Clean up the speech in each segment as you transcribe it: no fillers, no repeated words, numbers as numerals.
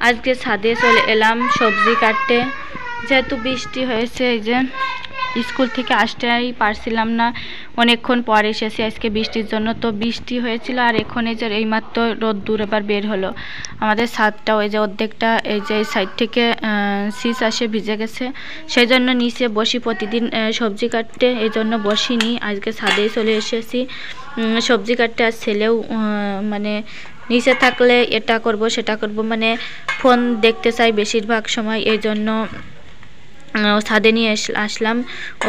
আজকে ছাদে চলে এলাম সবজি কাটতে, যেহেতু বৃষ্টি হয়েছে। এই যে স্কুল থেকে আসতেই পারছিলাম না, অনেকক্ষণ পরে এসেছি আজকে বৃষ্টির জন্য। তো বৃষ্টি হয়েছিল আর এখন এই যে এইমাত্র রোদ্দুর এবার বের হলো। আমাদের ছাদটা ওই যে অর্ধেকটা এই যে এই সাইড থেকে শীষ আসে ভিজে গেছে, সেই জন্য নিচে বসি প্রতিদিন সবজি কাটতে, এই জন্য বসিনি, আজকে ছাদেই চলে এসেছি সবজি কাটতে। আর ছেলেও মানে নিচে থাকলে এটা করব সেটা করব, মানে ফোন দেখতে চাই বেশিরভাগ সময়, এই জন্য ছাদে নিয়ে আসলাম।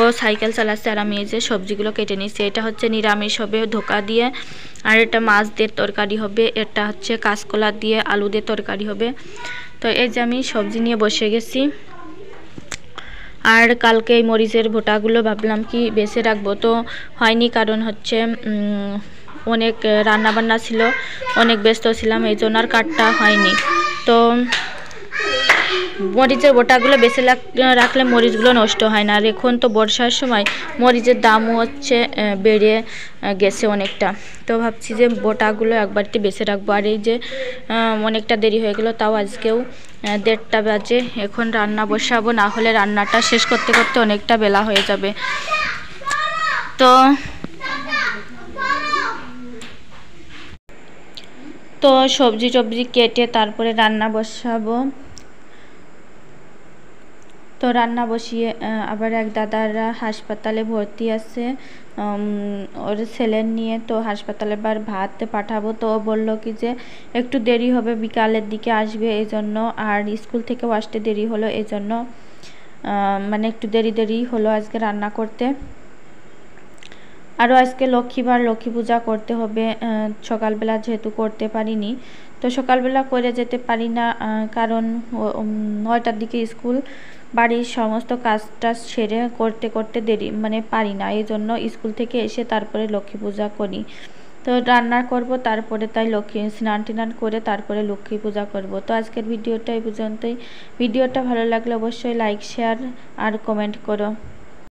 ও সাইকেল চালাচ্ছে আর আমি এই যে সবজিগুলো কেটে নিচ্ছি। এটা হচ্ছে নিরামিষ হবে ধোকা দিয়ে, আর এটা মাছ দিয়ে তরকারি হবে, এটা হচ্ছে কাঁচকলা দিয়ে আলু দিয়ে তরকারি হবে। তো এই যে আমি সবজি নিয়ে বসে গেছি। আর কালকে এই মরিচের ভোটাগুলো ভাবলাম কি বেছে রাখবো, তো হয়নি, কারণ হচ্ছে অনেক রান্নাবান্না ছিল, অনেক ব্যস্ত ছিলাম, এই জন্য আর কাটটা হয়নি। তো মরিচের বোটাগুলো বেছে রাখলে মরিচগুলো নষ্ট হয় না। আর এখন তো বর্ষার সময় মরিচের দামও হচ্ছে বেড়ে গেছে অনেকটা, তো ভাবছি যে বোটাগুলো একবারটি বেছে রাখবো। আর এই যে অনেকটা দেরি হয়ে গেল, তাও আজকেও 1:30 বাজে, এখন রান্না বসাবো, না হলে রান্নাটা শেষ করতে করতে অনেকটা বেলা হয়ে যাবে। তো সবজি টবজি কেটে তারপরে রান্না বসাবো। তো রান্না বসিয়ে আবার এক দাদারা হাসপাতালে ভর্তি আছে ওর ছেলের নিয়ে, তো হাসপাতালে আবার ভাত পাঠাবো। তো ও বললো কি যে একটু দেরি হবে, বিকালের দিকে আসবে, এই জন্য। আর স্কুল থেকেও আসতে দেরি হলো, এই জন্য মানে একটু দেরি হলো আজকে রান্না করতে। আরও আজকে লক্ষ্মীবার, লক্ষ্মী পূজা করতে হবে, সকালবেলা যেহেতু করতে পারিনি, তো সকালবেলা করে যেতে পারি না, কারণ 9টার দিকে স্কুল, বাড়ির সমস্ত কাজটা সেরে করতে করতে দেরি মানে পারি না, এই জন্য স্কুল থেকে এসে তারপরে লক্ষ্মী পূজা করি। তো রান্না করব, তারপরে তাই স্নান টান করে তারপরে লক্ষ্মী পূজা করব। তো আজকের ভিডিওটা এই পর্যন্তই। ভিডিওটা ভালো লাগলে অবশ্যই লাইক শেয়ার আর কমেন্ট করো।